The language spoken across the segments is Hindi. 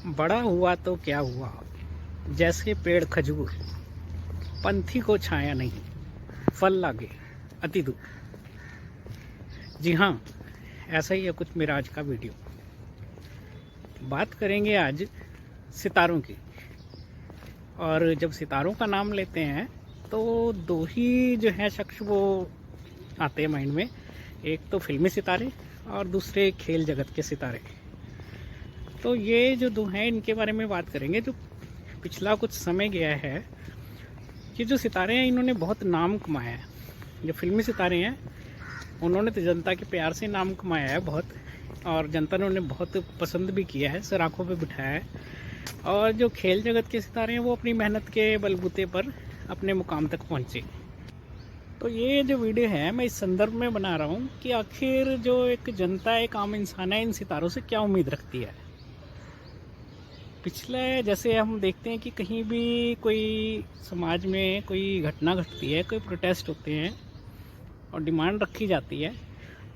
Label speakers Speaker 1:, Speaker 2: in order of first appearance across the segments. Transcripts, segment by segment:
Speaker 1: बड़ा हुआ तो क्या हुआ, जैसे पेड़ खजूर, पंथी को छाया नहीं, फल लागे अति दूर। जी हाँ, ऐसा ही है कुछ मेरा आज का वीडियो। बात करेंगे आज सितारों की। और जब सितारों का नाम लेते हैं तो दो ही जो है शख्स वो आते हैं माइंड में। एक तो फिल्मी सितारे और दूसरे खेल जगत के सितारे। तो ये जो दो हैं इनके बारे में बात करेंगे। जो पिछला कुछ समय गया है, ये जो सितारे हैं इन्होंने बहुत नाम कमाया है। जो फिल्मी सितारे हैं उन्होंने तो जनता के प्यार से नाम कमाया है बहुत, और जनता ने उन्हें बहुत पसंद भी किया है, सर आँखों पे बिठाया है। और जो खेल जगत के सितारे हैं वो अपनी मेहनत के बलबूते पर अपने मुकाम तक पहुँचे। तो ये जो वीडियो है मैं इस संदर्भ में बना रहा हूँ कि आखिर जो एक जनता, एक आम इंसान है, इन सितारों से क्या उम्मीद रखती है। पिछले जैसे हम देखते हैं कि कहीं भी कोई समाज में कोई घटना घटती है, कोई प्रोटेस्ट होते हैं और डिमांड रखी जाती है,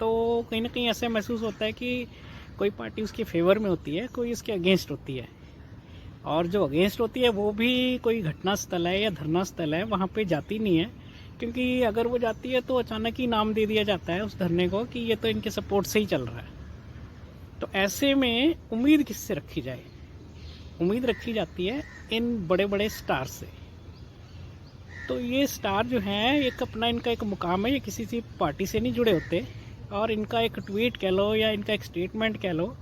Speaker 1: तो कहीं ना कहीं ऐसा महसूस होता है कि कोई पार्टी उसके फेवर में होती है, कोई उसके अगेंस्ट होती है। और जो अगेंस्ट होती है वो भी कोई घटना स्थल है या धरना स्थल है वहाँ पे जाती नहीं है, क्योंकि अगर वो जाती है तो अचानक ही नाम दे दिया जाता है उस धरने को कि ये तो इनके सपोर्ट से ही चल रहा है। तो ऐसे में उम्मीद किससे रखी जाए? उम्मीद रखी जाती है इन बड़े बड़े स्टार से। तो ये स्टार जो हैं एक अपना इनका एक मुकाम है, ये किसी सी पार्टी से नहीं जुड़े होते। और इनका एक ट्वीट कह लो या इनका एक स्टेटमेंट कह लो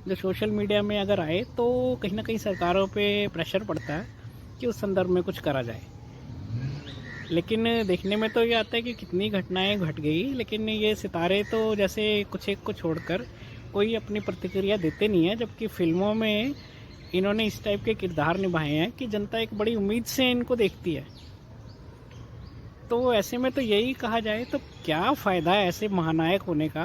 Speaker 1: जो सोशल मीडिया में अगर आए तो कहीं ना कहीं सरकारों पे प्रेशर पड़ता है कि उस संदर्भ में कुछ करा जाए। लेकिन देखने में तो ये आता है कि कितनी घटनाएं घट गई, लेकिन ये सितारे तो जैसे कुछ एक को छोड़कर कोई अपनी प्रतिक्रिया देते नहीं है। जबकि फिल्मों में इन्होंने इस टाइप के किरदार निभाए हैं कि जनता एक बड़ी उम्मीद से इनको देखती है। तो ऐसे में तो यही कहा जाए तो क्या फ़ायदा है ऐसे महानायक होने का,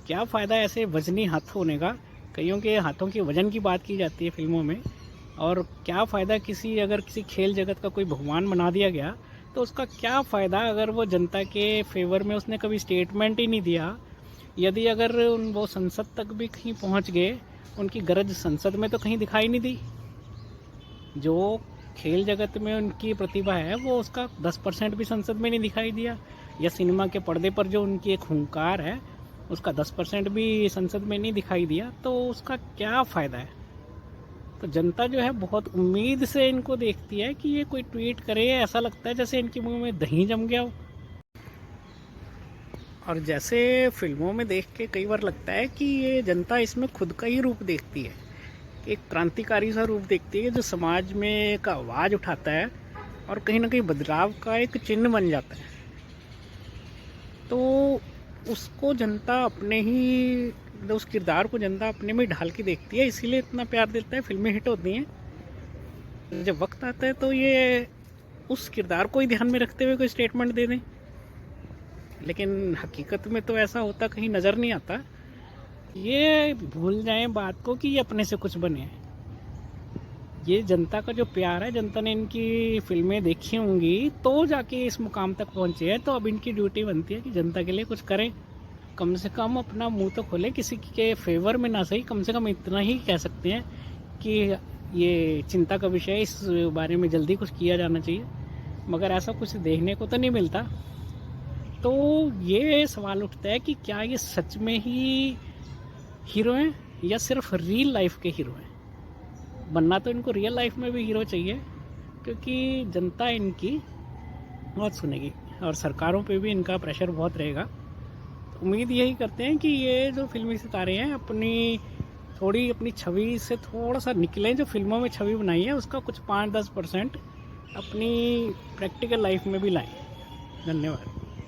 Speaker 1: क्या फ़ायदा है ऐसे वजनी हाथ होने का। कईयों के हाथों के वजन की बात की जाती है फिल्मों में। और क्या फ़ायदा अगर किसी खेल जगत का कोई भगवान बना दिया गया तो उसका क्या फ़ायदा अगर वो जनता के फेवर में उसने कभी स्टेटमेंट ही नहीं दिया। यदि अगर वो संसद तक भी कहीं पहुंच गए, उनकी गरज संसद में तो कहीं दिखाई नहीं दी। जो खेल जगत में उनकी प्रतिभा है वो उसका 10% भी संसद में नहीं दिखाई दिया, या सिनेमा के पर्दे पर जो उनकी एक हुंकार है उसका 10% भी संसद में नहीं दिखाई दिया, तो उसका क्या फ़ायदा है। तो जनता जो है बहुत उम्मीद से इनको देखती है कि ये कोई ट्वीट करे, ऐसा लगता है जैसे इनके मुंह में दही जम गया हो। और जैसे फिल्मों में देख के कई बार लगता है कि ये जनता इसमें खुद का ही रूप देखती है, एक क्रांतिकारी सा रूप देखती है जो समाज में एक आवाज़ उठाता है और कहीं ना कहीं बदलाव का एक चिन्ह बन जाता है। तो उसको जनता अपने ही, उस किरदार को जनता अपने में ढाल के देखती है, इसीलिए इतना प्यार देता है, फिल्में हिट होती हैं। जब वक्त आता है तो ये उस किरदार को ही ध्यान में रखते हुए कोई स्टेटमेंट दे दें, लेकिन हकीकत में तो ऐसा होता कहीं नज़र नहीं आता। ये भूल जाएं बात को कि ये अपने से कुछ बने हैं। ये जनता का जो प्यार है, जनता ने इनकी फिल्में देखी होंगी तो जाके इस मुकाम तक पहुंचे हैं। तो अब इनकी ड्यूटी बनती है कि जनता के लिए कुछ करें, कम से कम अपना मुंह तो खोलें। किसी के फेवर में ना सही, कम से कम इतना ही कह सकते हैं कि ये चिंता का विषय है, इस बारे में जल्दी कुछ किया जाना चाहिए। मगर ऐसा कुछ देखने को तो नहीं मिलता। तो ये सवाल उठता है कि क्या ये सच में ही हीरो हैं या सिर्फ रियल लाइफ के हीरो हैं। बनना तो इनको रियल लाइफ में भी हीरो चाहिए, क्योंकि जनता इनकी बहुत सुनेगी और सरकारों पे भी इनका प्रेशर बहुत रहेगा। तो उम्मीद यही करते हैं कि ये जो फिल्मी सितारे हैं अपनी छवि से थोड़ा सा निकलें। जो फिल्मों में छवि बनाई है उसका कुछ 5-10% अपनी प्रैक्टिकल लाइफ में भी लाएं। धन्यवाद।